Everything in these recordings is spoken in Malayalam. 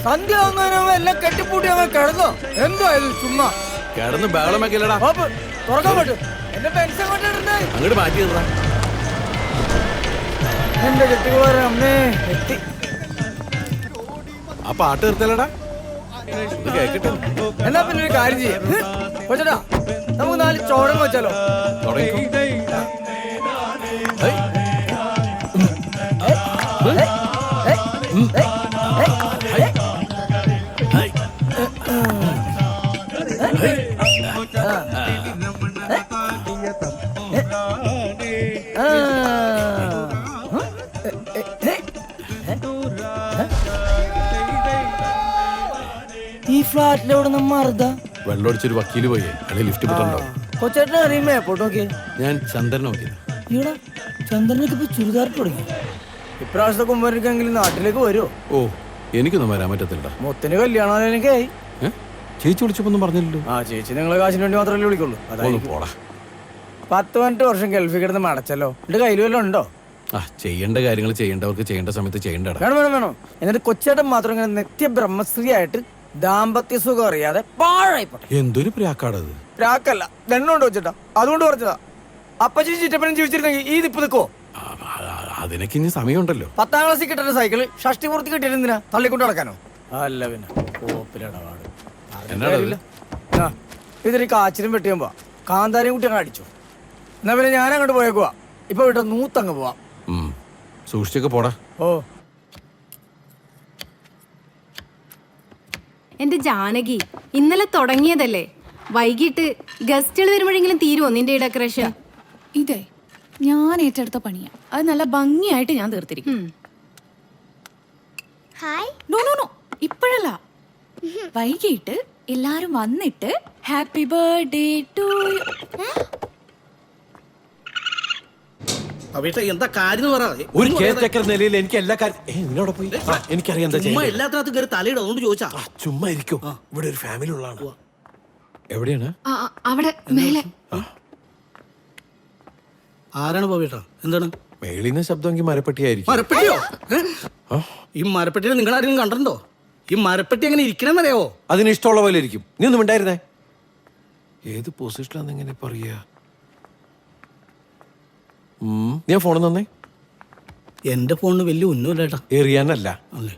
സന്ധ്യ ആവുന്നതിന് എല്ലാം കെട്ടിപ്പൂട്ടി അവൻ കിടന്നോ? എന്തോ ഇത് ചുമ്മാ കിടന്ന് ബഹളമാക്കില്ലടാ. തുറക്കാൻ പറ്റും. എന്റെ പെൻഷൻ കൊണ്ടിരുന്നേ അങ്ങോട്ട് മാറ്റി തരാ. എന്റെ കെട്ടിക്കോളെ അമ്മേ എത്തി. ആ പാട്ട് നിർത്തലടാ. കേക്കട്ടെ. എന്നാ പിന്നെ ഒരു കാര്യം ചെയ്യാം. കൊച്ചടാ നമുക്ക് 4 ചോടങ്ങ് വെച്ചാലോ? തുടങ്ങിക്കോ. ഈ ഫ്ലാറ്റിലെവിടെ നമ്മറുതാ വെള്ളമടിച്ചൊരു വക്കീല് പോയേ. അല്ലെ ലിഫ്റ്റ് കിട്ടണ്ടോ? കൊച്ചേട്ടനെ അറിയുമ്പോ എപ്പോഴും നോക്കി ഞാൻ ചന്ദ്രനെ നോക്കിയത്. ഈടാ ചന്ദ്രനൊക്കെ ഇപ്പൊ ചുരിദാർ തുടങ്ങി. ഇപ്രാവശ്യത്തെ കുമ്പരിക്കെങ്കിലും നാട്ടിലേക്ക് വരുമോ? ഓ എനിക്കൊന്നും വരാൻ പറ്റത്തില്ല. മൊത്തിന് കല്യാണം എനിക്കായി. ചേച്ചി വിളിച്ചപ്പോ പറഞ്ഞില്ലല്ലോ. ആ ചേച്ചി നിങ്ങളെ കാശിന് വേണ്ടി മാത്രമല്ലേ വിളിക്കുള്ളൂ. അതായത് പോടാ. 10-15 വർഷം ഗൾഫിൽ കിടന്ന് മടച്ചല്ലോ. എന്റെ കയ്യിൽ വല്ലതും ഉണ്ടോ? ആ ചെയ്യേണ്ട കാര്യങ്ങൾ ചെയ്യേണ്ടവർക്ക് ചെയ്യേണ്ട സമയത്ത് ചെയ്യേണ്ടടാ. വേണം. എന്നിട്ട് കൊച്ചേട്ടൻ മാത്രം ഇങ്ങനെ നിത്യബ്രഹ്മശ്രീ ആയിട്ട് ദാമ്പത്യ സുഖം അറിയാതെ പാഴായിപ്പോട്ടെ. എന്തൊരു പ്രാക്കാടത്. പ്രാക്കല്ല, ദണ്ണുകൊണ്ട് വെച്ചിട്ടാ. അതുകൊണ്ട് പറഞ്ഞതാ. അപ്പച്ചി ചിറ്റപ്പനും ജീവിച്ചിരുന്നെങ്കിൽ ഈ ദിപ്പ് നിൽക്കോ? അതിനൊക്കെ ഇനി സമയമുണ്ടല്ലോ. 10ാം ക്ലാസ്സിൽ കിട്ടുന്ന സൈക്കിള് ഷഷ്ടിപൂർത്തി കിട്ടിയിരുന്നിനാ തള്ളിക്കൊണ്ട് നടക്കാനോ? അല്ല പിന്നെ ഇതൊരു കാച്ചിനും വെട്ടിയുമ്പോ കാന്താരിയും കുട്ടി അങ്ങ് അടിച്ചു. എന്നാ പിന്നെ ഞാൻ അങ്ങോട്ട് പോയേക്കുവാ. ഇപ്പൊ വിട്ട നൂത്തങ്ങ് പോവാം. സൂക്ഷിച്ചൊക്കെ പോടാ. ഓ എന്റെ ജാനകി, ഇന്നലെ തുടങ്ങിയതല്ലേ, വൈകിട്ട് ഗസ്റ്റുകൾ വരുമ്പോഴെങ്കിലും തീരുമോ നിന്റെ ഈ ഡെക്കറേഷൻ? ഇതേ ഞാൻ ഏറ്റെടുത്ത പണിയാ. അത് നല്ല ഭംഗിയായിട്ട് ഞാൻ തീർത്തിരിക്കും. നോ ഇപ്പോഴല്ല, വൈകിട്ട് എല്ലാരും വന്നിട്ട് ഹാപ്പി ബർത്ത്ഡേ ടു എന്താ കാര്യം ഒരു കേക്ക് നിലയിൽ എനിക്ക് എല്ലാ കാര്യം പോയി എനിക്കറിയാം. എല്ലാത്തിനകത്തും കയറി തലയിടും. അതുകൊണ്ട് ചോദിച്ചാ ചുമ്മാ ഇരിക്കും. ഇവിടെ ഒരു ഫാമിലി ഉള്ളതാണ്. എവിടെയാണ്? അവിടെ മേലെ. ആരാണ് പോയിട്ടാ? എന്താണ് മേളിന്ന് ശബ്ദമെങ്കിൽ മരപ്പെട്ടിയായിരിക്കും. മരപ്പെട്ടിയോ? ഈ മരപ്പെട്ടിനെ നിങ്ങൾ ആരെങ്കിലും കണ്ടിട്ടുണ്ടോ? ഈ മരപ്പെട്ടി എങ്ങനെ ഇരിക്കണമെന്നറിയാവോ? അതിന് ഇഷ്ടമുള്ള പോലെ ഇരിക്കും. നീ ഒന്നും ഉണ്ടായിരുന്നേ. ഏത് പൊസിഷനിലാന്ന് എങ്ങനെ പറയാ? ഞാൻ ഫോൺ തന്നേ. എന്റെ ഫോണിന് വലിയ ഒന്നുമില്ല ഏട്ടാ. എറിയാനല്ല. അല്ലേ?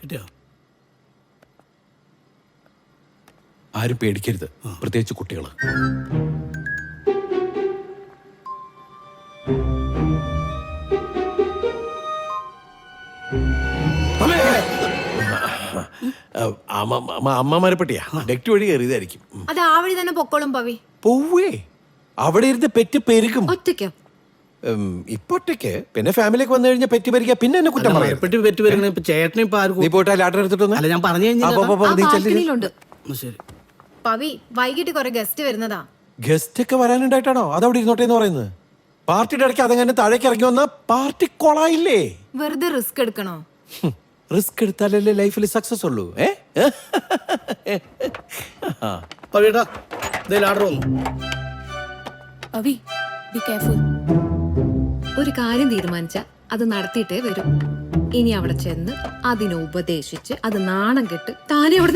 കിട്ടിയോ? ആരും പേടിക്കരുത്, പ്രത്യേകിച്ച് കുട്ടികള്. അമ്മ മരപ്പെട്ടിയാ ഡെക്റ്റ് വഴി കയറിയതായിരിക്കും. അത് ആ വഴി തന്നെ പൊക്കോളും പവി. പോവേ അവിടെ ഇരുന്ന് പെറ്റ് പെരുക്കും. ഒറ്റയ്ക്കോ? ഇപ്പൊ ഒറ്റയ്ക്ക്. പിന്നെ ഫാമിലിക്ക് വന്നു കഴിഞ്ഞാൽ പെറ്റ് പെരുക്കുക. പിന്നെ എന്നെ കുറ്റം പറയാം. പെറ്റ് വരുന്ന ചേട്ടനെ ഇപ്പൊ ആർക്കും. നീ പോയിട്ട് ലാട്ടർ എടുത്തിട്ടൊന്നും. അല്ല ഞാൻ പറഞ്ഞു ബാൽക്കണിയിലുണ്ട്. ശരി പവി, വൈകിട്ട് കുറെ ഗസ്റ്റ് വരുന്നതാ. ഗസ്റ്റ് ഒക്കെ വരാനുണ്ടായിട്ടാണോ അതവിടെ ഇരുന്നോട്ടെ എന്ന് പറയുന്നത്? പാർട്ടിയുടെ ഇടയ്ക്ക് അതങ്ങനെ താഴേക്ക് ഇറങ്ങി വന്നാ പാർട്ടി കൊളായില്ലേ? വെറുതെ റിസ്ക് എടുക്കണോ? റിസ്ക് എടുത്താലല്ലേ ലൈഫിൽ സക്സസ് ഉള്ളൂ. ഒരു കാര്യം തീരുമാനിച്ച അത് നടത്തിയിട്ടേ വരും. ഇനി അവിടെ ചെന്ന് അതിനെ ഉപദേശിച്ച് അത് നാണം കെട്ട് താനെ അവിടെ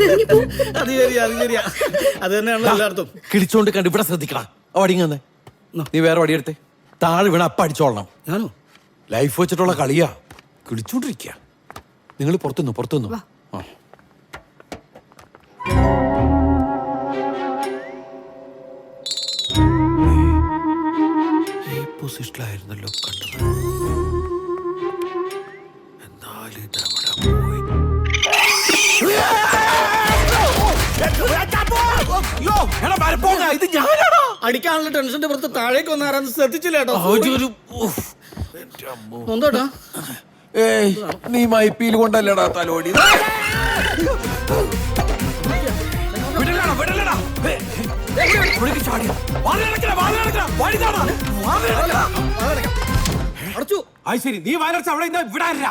കിടിച്ചോണ്ട് കണ്ട് ഇവിടെ ശ്രദ്ധിക്കടാ. വടിങ്ങന്നെ നീ വേറെ വടിയെടുത്തേ. താഴെ വീണ അപ്പ അടിച്ചോളണം. ഞാനോ? ലൈഫ് വെച്ചിട്ടുള്ള കളിയാ. കിടിച്ചോണ്ടിരിക്കുക. നിങ്ങൾ പുറത്തുനിന്നു. ഈ പൊസിഷനിലായിരുന്നല്ലോ കണ്ടത്. എന്നാലും ഇതവിടെ പോയി. ഇത് ഞാനാണോ? അടിക്കാനുള്ള ടെൻഷന്റെ പുറത്ത് താഴേക്ക് വന്നാരാന്ന് ശ്രദ്ധിച്ചില്ല കേട്ടോ. നീ മൈപ്പിയിൽ കൊണ്ടല്ലടാ തലോടി. ശരി, നീ വയലടച്ച അവിടെ വിടാനില്ല.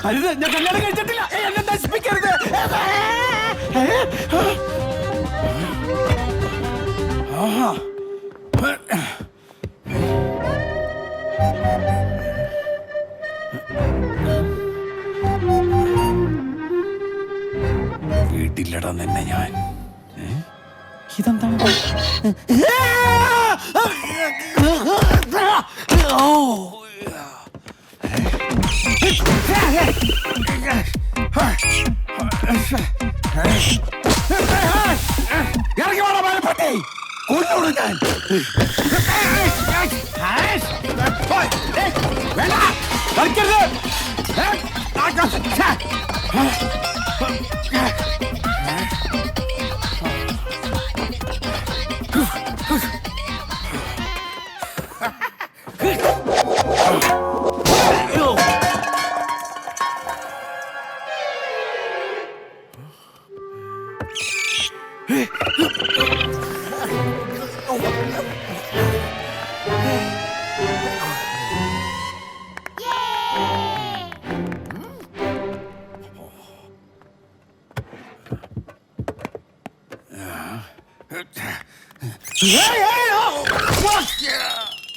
അരുത്, ഞാൻ കല്യാണം കഴിച്ചിട്ടില്ല. എന്നെ നശിപ്പിക്കരുത്. വീട്ടിലിടാ നിന്നെ ഞാൻ. ഇതെന്താണ്? ഇറങ്ങി വേണം മരപ്പട്ടി, കൊല്ലൂട് ഞാൻ. വേണ്ട, കളിക്കരുത്.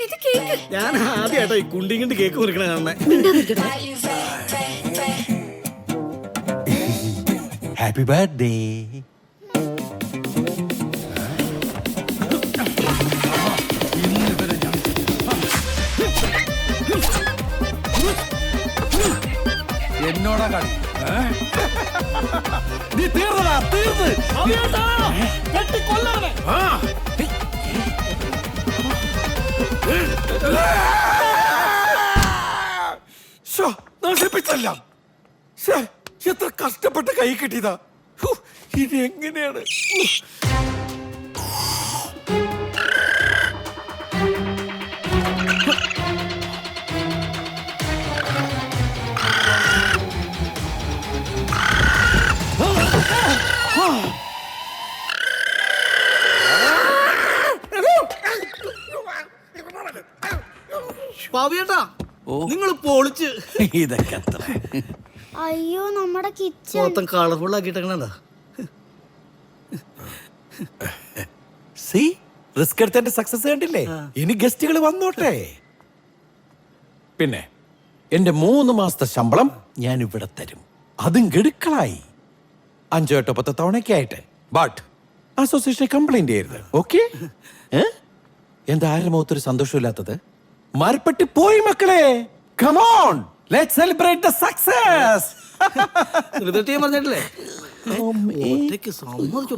ഇത് കേക്ക്. ഞാൻ ആദ്യമായിട്ടോ ഈ കുണ്ടിങ്ങിണ്ട് കേക്ക് മുറിക്കണ കാണുന്നേ. Happy birthday. എന്നോടാ കളി. നീ തീർന്നടാ, തീർന്ന്. നശിപ്പിച്ചല്ല. എത്ര കഷ്ടപ്പെട്ട് കൈ കിട്ടിയതാ. ഇനി എങ്ങനെയാണ്? പാവിയേട്ടാ, നിങ്ങൾ പൊളിച്ച്. ഇതൊക്കെ എത്ര അയ്യോ നമ്മുടെ കിച്ചൺ മൊത്തം കളർഫുൾ ആക്കിയിട്ടാ. സി റിസ്ക് എടുത്തതിന്റെ സക്സസ് കണ്ടില്ലേ? ഇനി ഗസ്റ്റുകൾ വന്നോട്ടെ. പിന്നെ എന്റെ 3 മാസത്തെ ശമ്പളം ഞാൻ ഇവിടെ തരും. അതും ഗഡുക്കളായി 5 8 10 തവണയ്ക്കായിട്ട്. ബട്ട് അസോസിയേഷനെ കംപ്ലൈന്റ് ചെയ്യരുത്, ഓക്കെ? എന്താ ആരുടെ മുഖത്തൊരു സന്തോഷമില്ലാത്തത്? മരപ്പെട്ടി പോയി മക്കളെ. Come on, let's celebrate the success. പറഞ്ഞിട്ടില്ലേ, ഒറ്റയ്ക്ക് സമ്മതിച്ചു.